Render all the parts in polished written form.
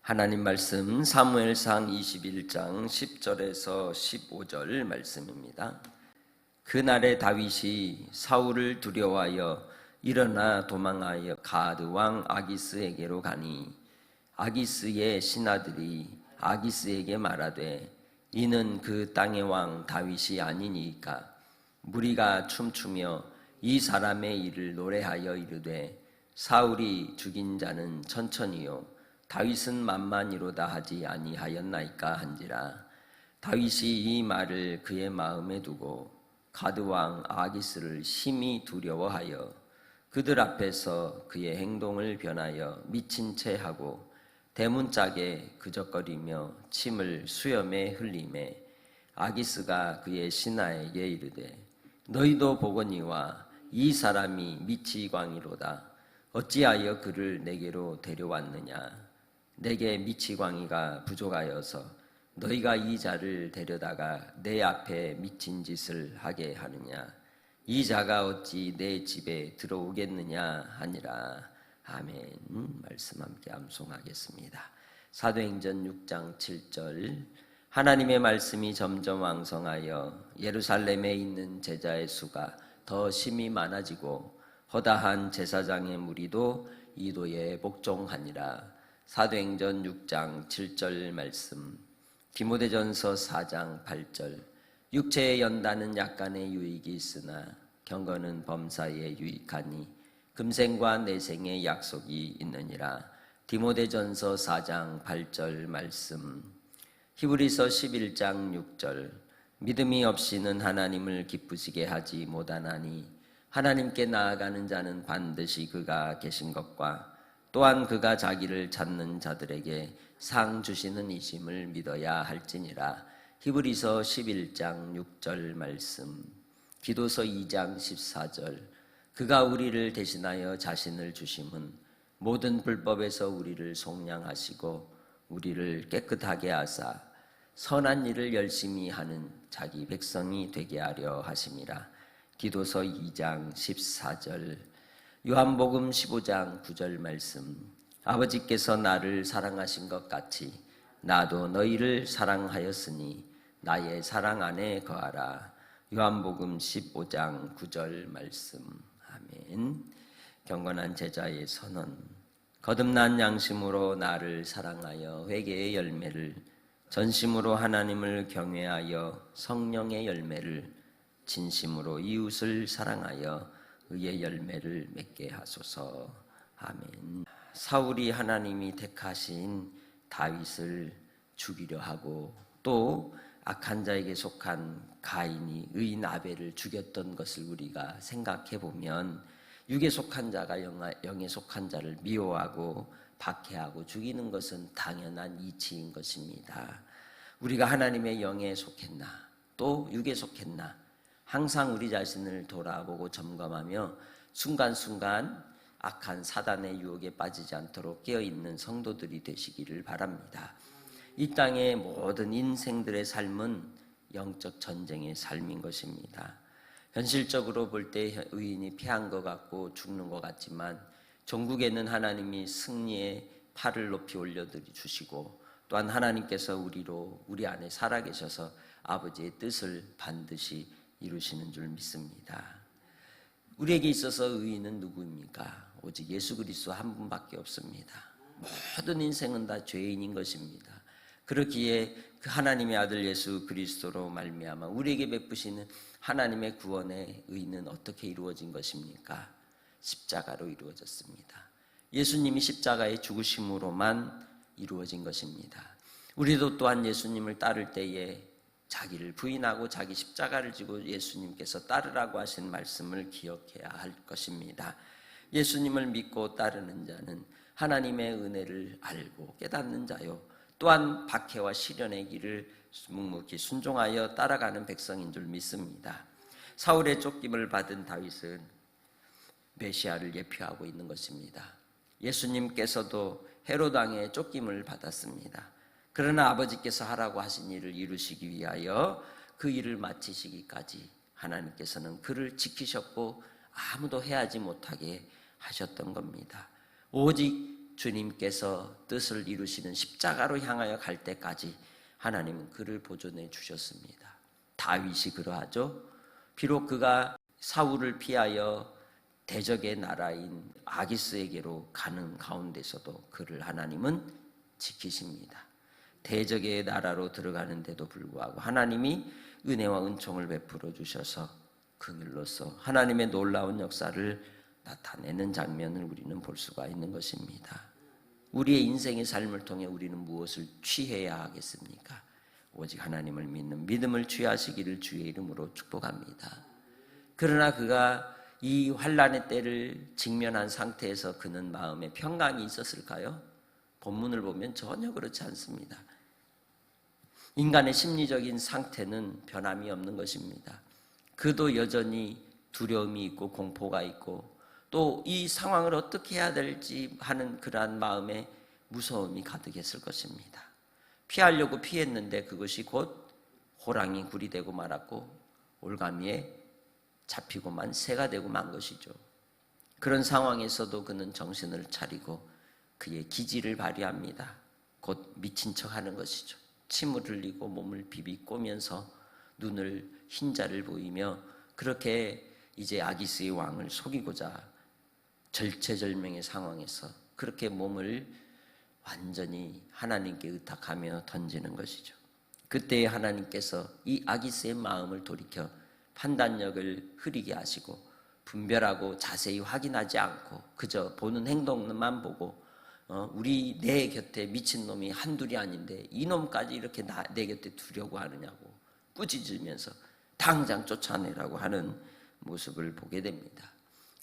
하나님 말씀 사무엘상 21장 10절에서 15절 말씀입니다. 그날에 다윗이 사울을 두려워하여 일어나 도망하여 가드 왕 아기스에게로 가니 아기스의 신하들이 아기스에게 말하되 이는 그 땅의 왕 다윗이 아니니까. 무리가 춤추며 이 사람의 일을 노래하여 이르되 사울이 죽인 자는 천천히요 다윗은 만만이로다 하지 아니하였나이까 한지라. 다윗이 이 말을 그의 마음에 두고 가드 왕 아기스를 심히 두려워하여 그들 앞에서 그의 행동을 변하여 미친 채 하고 대문짝에 그적거리며 침을 수염에 흘리매 아기스가 그의 신하에게 이르되 너희도 보거니와 이 사람이 미치광이로다. 어찌하여 그를 내게로 데려왔느냐. 내게 미치광이가 부족하여서 너희가 이 자를 데려다가 내 앞에 미친 짓을 하게 하느냐. 이 자가 어찌 내 집에 들어오겠느냐 하니라. 아멘. 말씀 함께 암송하겠습니다. 사도행전 6장 7절. 하나님의 말씀이 점점 왕성하여 예루살렘에 있는 제자의 수가 더 심히 많아지고 허다한 제사장의 무리도 이도에 복종하니라. 사도행전 6장 7절 말씀. 디모데전서 4장 8절. 육체의 연단은 약간의 유익이 있으나 경건은 범사에 유익하니 금생과 내생의 약속이 있느니라. 디모데전서 4장 8절 말씀. 히브리서 11장 6절. 믿음이 없이는 하나님을 기쁘시게 하지 못하나니 하나님께 나아가는 자는 반드시 그가 계신 것과 또한 그가 자기를 찾는 자들에게 상 주시는 이심을 믿어야 할지니라. 히브리서 11장 6절 말씀. 기도서 2장 14절. 그가 우리를 대신하여 자신을 주심은 모든 불법에서 우리를 속량하시고 우리를 깨끗하게 하사 선한 일을 열심히 하는 자기 백성이 되게 하려 하심이라. 기도서 2장 14절. 요한복음 15장 9절 말씀. 아버지께서 나를 사랑하신 것 같이 나도 너희를 사랑하였으니 나의 사랑 안에 거하라. 요한복음 15장 9절 말씀. 아멘. 경건한 제자의 선언. 거듭난 양심으로 나를 사랑하여 회개의 열매를, 전심으로 하나님을 경외하여 성령의 열매를, 진심으로 이웃을 사랑하여 의의 열매를 맺게 하소서. 아멘. 사울이 하나님이 택하신 다윗을 죽이려 하고 또 악한 자에게 속한 가인이 의인 아벨을 죽였던 것을 우리가 생각해 보면 육에 속한 자가 영에 속한 자를 미워하고 박해하고 죽이는 것은 당연한 이치인 것입니다. 우리가 하나님의 영에 속했나 또 육에 속했나 항상 우리 자신을 돌아보고 점검하며 순간순간 악한 사단의 유혹에 빠지지 않도록 깨어있는 성도들이 되시기를 바랍니다. 이 땅의 모든 인생들의 삶은 영적 전쟁의 삶인 것입니다. 현실적으로 볼 때 의인이 패한 것 같고 죽는 것 같지만 종국에는 하나님이 승리의 팔을 높이 올려주시고 또한 하나님께서 우리 안에 살아계셔서 아버지의 뜻을 반드시 이루시는 줄 믿습니다. 우리에게 있어서 의인은 누구입니까? 오직 예수 그리스도 한 분밖에 없습니다. 모든 인생은 다 죄인인 것입니다. 그렇기에 그 하나님의 아들 예수 그리스도로 말미암아 우리에게 베푸시는 하나님의 구원의 의는 어떻게 이루어진 것입니까? 십자가로 이루어졌습니다. 예수님이 십자가의 죽으심으로만 이루어진 것입니다. 우리도 또한 예수님을 따를 때에 자기를 부인하고 자기 십자가를 지고 예수님께서 따르라고 하신 말씀을 기억해야 할 것입니다. 예수님을 믿고 따르는 자는 하나님의 은혜를 알고 깨닫는 자요 또한 박해와 시련의 길을 묵묵히 순종하여 따라가는 백성인 줄 믿습니다. 사울의 쫓김을 받은 다윗은 메시아를 예표하고 있는 것입니다. 예수님께서도 헤롯 왕의 쫓김을 받았습니다. 그러나 아버지께서 하라고 하신 일을 이루시기 위하여 그 일을 마치시기까지 하나님께서는 그를 지키셨고 아무도 해하지 못하게 하셨던 겁니다. 오직 주님께서 뜻을 이루시는 십자가로 향하여 갈 때까지 하나님은 그를 보존해 주셨습니다. 다윗이 그러하죠. 비록 그가 사울을 피하여 대적의 나라인 아기스에게로 가는 가운데서도 그를 하나님은 지키십니다. 대적의 나라로 들어가는데도 불구하고 하나님이 은혜와 은총을 베풀어 주셔서 그 길로서 하나님의 놀라운 역사를 나타내는 장면을 우리는 볼 수가 있는 것입니다. 우리의 인생의 삶을 통해 우리는 무엇을 취해야 하겠습니까? 오직 하나님을 믿는 믿음을 취하시기를 주의 이름으로 축복합니다. 그러나 그가 이 환난의 때를 직면한 상태에서 그는 마음에 평강이 있었을까요? 본문을 보면 전혀 그렇지 않습니다. 인간의 심리적인 상태는 변함이 없는 것입니다. 그도 여전히 두려움이 있고 공포가 있고 또 이 상황을 어떻게 해야 될지 하는 그러한 마음에 무서움이 가득했을 것입니다. 피하려고 피했는데 그것이 곧 호랑이 굴이 되고 말았고 올가미에 잡히고만 새가 되고 만 것이죠. 그런 상황에서도 그는 정신을 차리고 그의 기지를 발휘합니다. 곧 미친 척하는 것이죠. 침을 흘리고 몸을 비비꼬면서 눈을 흰자를 보이며 그렇게 이제 아기스의 왕을 속이고자 절체절명의 상황에서 그렇게 몸을 완전히 하나님께 의탁하며 던지는 것이죠. 그때 하나님께서 이 아기스의 마음을 돌이켜 판단력을 흐리게 하시고 분별하고 자세히 확인하지 않고 그저 보는 행동만 보고 우리 내 곁에 미친놈이 한둘이 아닌데 이놈까지 이렇게 내 곁에 두려고 하느냐고 꾸짖으면서 당장 쫓아내라고 하는 모습을 보게 됩니다.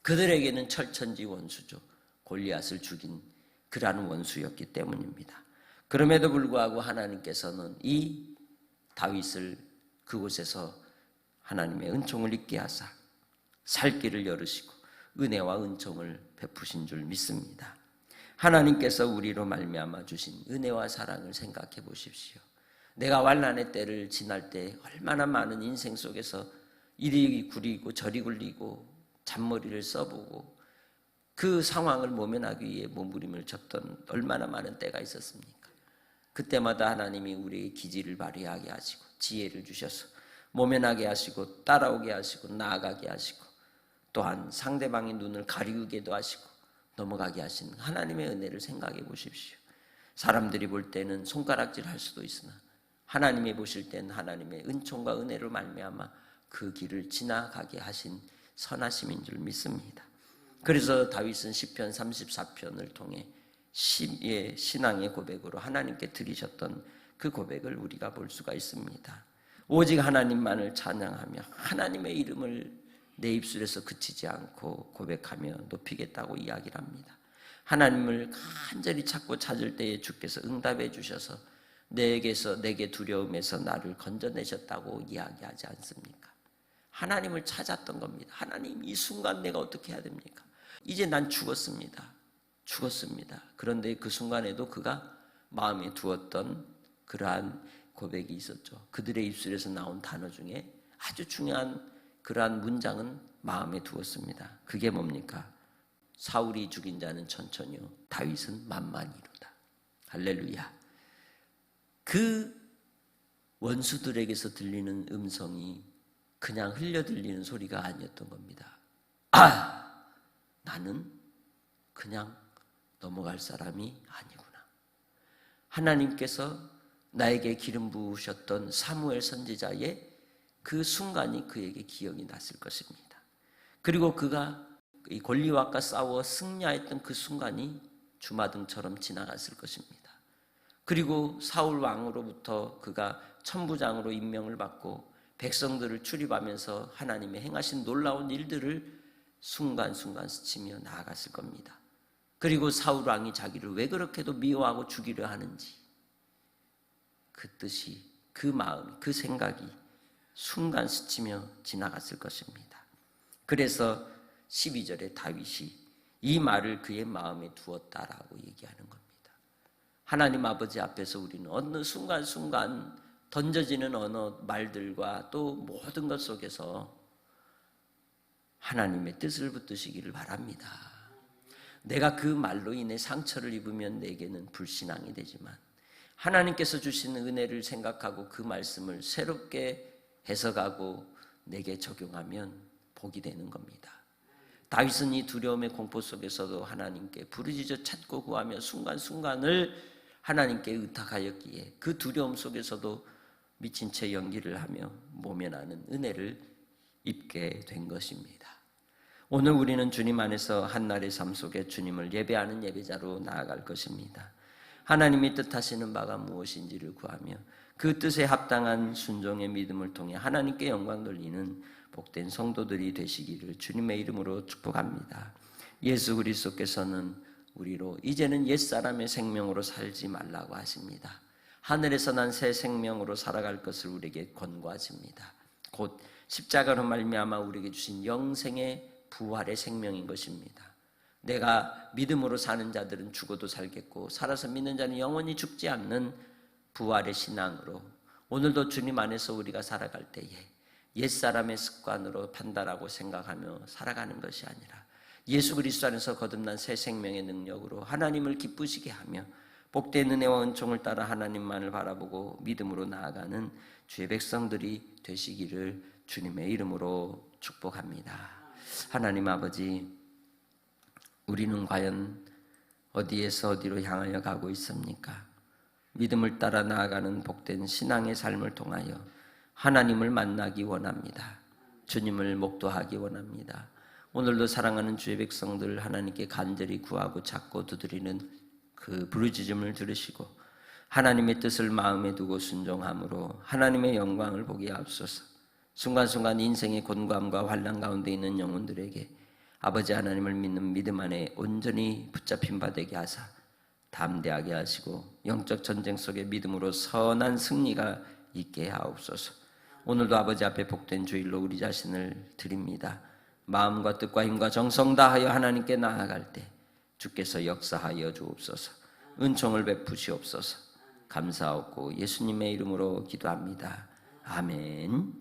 그들에게는 철천지 원수죠. 골리앗을 죽인 그러한 원수였기 때문입니다. 그럼에도 불구하고 하나님께서는 이 다윗을 그곳에서 하나님의 은총을 잊게 하사 살 길을 열으시고 은혜와 은총을 베푸신 줄 믿습니다. 하나님께서 우리로 말미암아 주신 은혜와 사랑을 생각해 보십시오. 내가 환난의 때를 지날 때 얼마나 많은 인생 속에서 이리 굴리고 저리 굴리고 잔머리를 써보고 그 상황을 모면하기 위해 몸부림을 쳤던 얼마나 많은 때가 있었습니까? 그때마다 하나님이 우리의 기지를 발휘하게 하시고 지혜를 주셔서 모면하게 하시고 따라오게 하시고 나아가게 하시고 또한 상대방의 눈을 가리우게도 하시고 넘어가게 하시는 하나님의 은혜를 생각해 보십시오. 사람들이 볼 때는 손가락질 할 수도 있으나 하나님이 보실 때는 하나님의 은총과 은혜로 말미암아 그 길을 지나가게 하신 선하심인 줄 믿습니다. 그래서 다윗은 시편 34편을 통해 신앙의 고백으로 하나님께 드리셨던 그 고백을 우리가 볼 수가 있습니다. 오직 하나님만을 찬양하며 하나님의 이름을 내 입술에서 그치지 않고 고백하며 높이겠다고 이야기를 합니다. 하나님을 간절히 찾고 찾을 때에 주께서 응답해 주셔서 내게 두려움에서 나를 건져내셨다고 이야기하지 않습니까? 하나님을 찾았던 겁니다. 하나님, 이 순간 내가 어떻게 해야 됩니까? 이제 난 죽었습니다. 그런데 그 순간에도 그가 마음에 두었던 그러한 고백이 있었죠. 그들의 입술에서 나온 단어 중에 아주 중요한 그러한 문장은 마음에 두었습니다. 그게 뭡니까? 사울이 죽인 자는 천천히요, 다윗은 만만히로다. 할렐루야. 그 원수들에게서 들리는 음성이 그냥 흘려 들리는 소리가 아니었던 겁니다. 나는 그냥 넘어갈 사람이 아니구나. 하나님께서 나에게 기름 부으셨던 사무엘 선지자의 그 순간이 그에게 기억이 났을 것입니다. 그리고 그가 이 골리앗과 싸워 승리했던 그 순간이 주마등처럼 지나갔을 것입니다. 그리고 사울 왕으로부터 그가 천부장으로 임명을 받고 백성들을 출입하면서 하나님의 행하신 놀라운 일들을 순간순간 스치며 나아갔을 겁니다. 그리고 사울 왕이 자기를 왜 그렇게도 미워하고 죽이려 하는지 그 뜻이, 그 마음, 그 생각이 순간 스치며 지나갔을 것입니다. 그래서 12절에 다윗이 이 말을 그의 마음에 두었다라고 얘기하는 겁니다. 하나님 아버지 앞에서 우리는 어느 순간순간 던져지는 어느 말들과 또 모든 것 속에서 하나님의 뜻을 붙드시기를 바랍니다. 내가 그 말로 인해 상처를 입으면 내게는 불신앙이 되지만 하나님께서 주신 은혜를 생각하고 그 말씀을 새롭게 해석하고 내게 적용하면 복이 되는 겁니다. 다윗은 이 두려움의 공포 속에서도 하나님께 부르짖어 찾고 구하며 순간순간을 하나님께 의탁하였기에 그 두려움 속에서도 미친 채 연기를 하며 모면하는 은혜를 입게 된 것입니다. 오늘 우리는 주님 안에서 한날의 삶 속에 주님을 예배하는 예배자로 나아갈 것입니다. 하나님이 뜻하시는 바가 무엇인지를 구하며 그 뜻에 합당한 순종의 믿음을 통해 하나님께 영광 돌리는 복된 성도들이 되시기를 주님의 이름으로 축복합니다. 예수 그리스도께서는 우리로 이제는 옛사람의 생명으로 살지 말라고 하십니다. 하늘에서 난 새 생명으로 살아갈 것을 우리에게 권고하십니다. 곧 십자가로 말미암아 우리에게 주신 영생의 부활의 생명인 것입니다. 내가 믿음으로 사는 자들은 죽어도 살겠고 살아서 믿는 자는 영원히 죽지 않는 부활의 신앙으로 오늘도 주님 안에서 우리가 살아갈 때에 옛사람의 습관으로 판단하고 생각하며 살아가는 것이 아니라 예수 그리스도 안에서 거듭난 새 생명의 능력으로 하나님을 기쁘시게 하며 복된 은혜와 은총을 따라 하나님만을 바라보고 믿음으로 나아가는 주의 백성들이 되시기를 주님의 이름으로 축복합니다. 하나님 아버지, 우리는 과연 어디에서 어디로 향하여 가고 있습니까? 믿음을 따라 나아가는 복된 신앙의 삶을 통하여 하나님을 만나기 원합니다. 주님을 목도하기 원합니다. 오늘도 사랑하는 주의 백성들 하나님께 간절히 구하고 찾고 두드리는 그 부르짖음을 들으시고 하나님의 뜻을 마음에 두고 순종함으로 하나님의 영광을 보게 하옵소서. 순간순간 인생의 곤고함과 환난 가운데 있는 영혼들에게 아버지 하나님을 믿는 믿음 안에 온전히 붙잡힌 바 되게 하사 담대하게 하시고 영적 전쟁 속에 믿음으로 선한 승리가 있게 하옵소서. 오늘도 아버지 앞에 복된 주일로 우리 자신을 드립니다. 마음과 뜻과 힘과 정성 다하여 하나님께 나아갈 때 주께서 역사하여 주옵소서. 은총을 베푸시옵소서. 감사하고 예수님의 이름으로 기도합니다. 아멘.